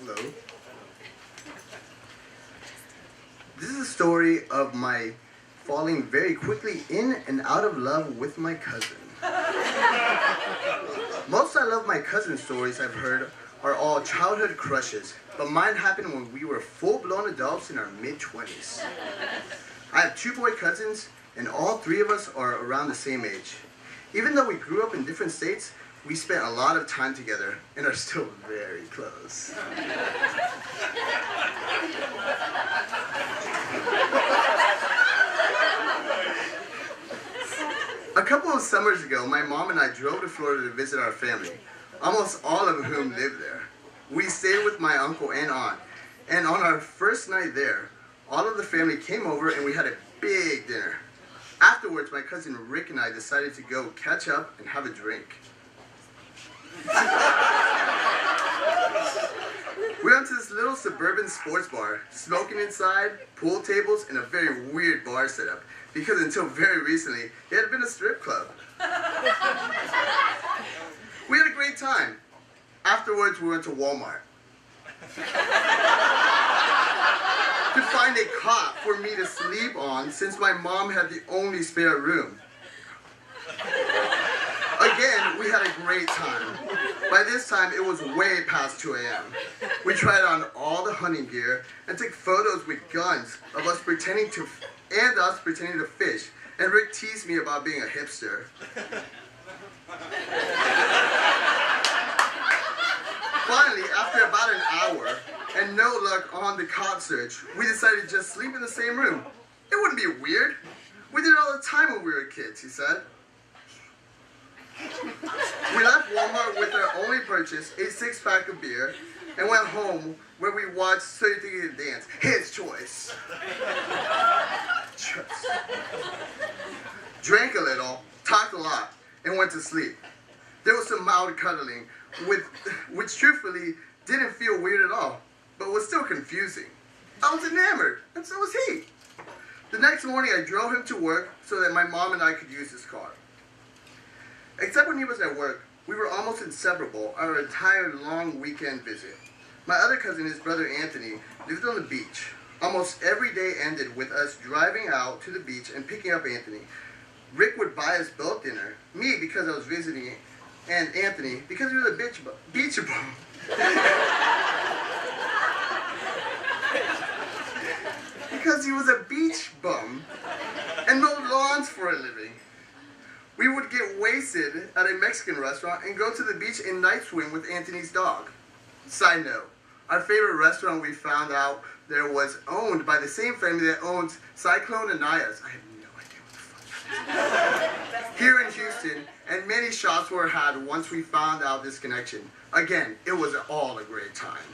Hello. This is a story of my falling very quickly in and out of love with my cousin. Most I Love My Cousin stories I've heard are all childhood crushes, but mine happened when we were full-blown adults in our mid-20s. I have two boy cousins, and all three of us are around the same age. Even though we grew up in different states, we spent a lot of time together and are still very close. A couple of summers ago, my mom and I drove to Florida to visit our family, almost all of whom live there. We stayed with my uncle and aunt, and on our first night there, all of the family came over and we had a big dinner. Afterwards, my cousin Rick and I decided to go catch up and have a drink. We went to this little suburban sports bar, smoking inside, pool tables, and a very weird bar setup, because until very recently, it had been a strip club. We had a great time. Afterwards, we went to Walmart to find a cot for me to sleep on, since my mom had the only spare room. Again, we had a great time. By this time, it was way past 2 a.m. We tried on all the hunting gear and took photos with guns of us pretending to fish, and Rick teased me about being a hipster. Finally, after about an hour and no luck on the cot search, we decided to just sleep in the same room. It wouldn't be weird. We did it all the time when we were kids, he said. We left Walmart with our only purchase, a 6-pack of beer, and went home where we watched So You Think You Can Dance, his choice. Drank a little, talked a lot, and went to sleep. There was some mild cuddling, which truthfully didn't feel weird at all, but was still confusing. I was enamored, and so was he. The next morning I drove him to work so that my mom and I could use his car. Except when he was at work, we were almost inseparable our entire long weekend visit. My other cousin, his brother Anthony, lived on the beach. Almost every day ended with us driving out to the beach and picking up Anthony. Rick would buy us both dinner, me because I was visiting, and Anthony because he was a beach bum. Because he was a beach bum and mowed lawns for a living. We would get wasted at a Mexican restaurant and go to the beach and night swim with Anthony's dog. Side note, our favorite restaurant we found out there was owned by the same family that owns Cyclone Anaya's. I have no idea what the fuck that is. Here in Houston, and many shots were had once we found out this connection. Again, it was all a great time.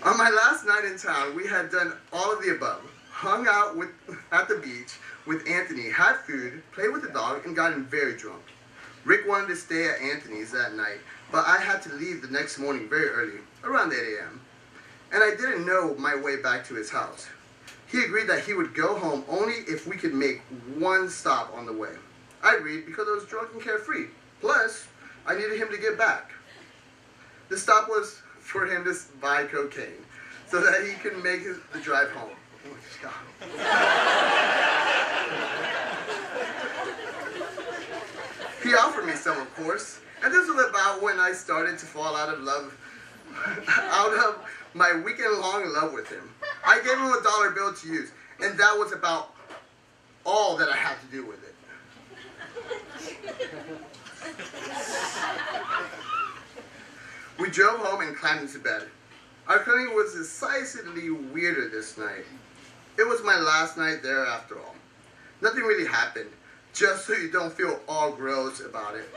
On my last night in town, we had done all of the above. Hung out at the beach with Anthony, had food, played with the dog, and gotten very drunk. Rick wanted to stay at Anthony's that night, but I had to leave the next morning very early, around 8 a.m. And I didn't know my way back to his house. He agreed that he would go home only if we could make one stop on the way. I agreed because I was drunk and carefree. Plus, I needed him to get back. The stop was for him to buy cocaine so that he could make the drive home. He offered me some, of course, and this was about when I started to fall out of my weekend-long love with him. I gave him a $1 bill to use, and that was about all that I had to do with it. We drove home and climbed into bed. Our cleaning was decisively weirder this night. It was my last night there after all. Nothing really happened, just so you don't feel all gross about it,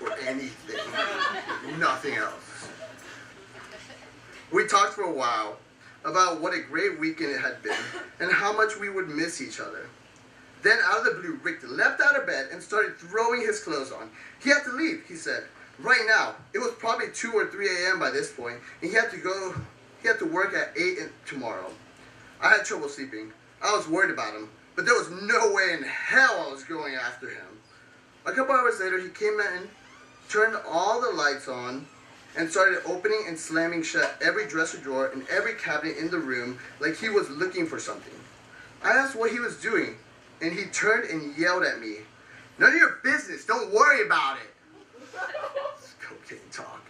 or anything. Nothing else. We talked for a while about what a great weekend it had been, and how much we would miss each other. Then out of the blue, Rick leapt out of bed and started throwing his clothes on. He had to leave, he said, right now. It was probably 2 or 3 a.m. by this point, and he had to work at 8 tomorrow. I had trouble sleeping. I was worried about him, but there was no way in hell I was going after him. A couple hours later, he came in, turned all the lights on, and started opening and slamming shut every dresser drawer and every cabinet in the room like he was looking for something. I asked what he was doing, and he turned and yelled at me, "None of your business, don't worry about it." It's cocaine talk.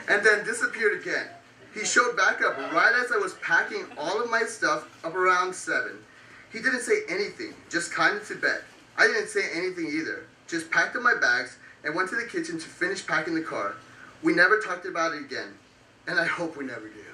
And then disappeared again. He showed back up right as I was packing all of my stuff up around 7. He didn't say anything, just climbed into bed. I didn't say anything either, just packed up my bags and went to the kitchen to finish packing the car. We never talked about it again, and I hope we never do.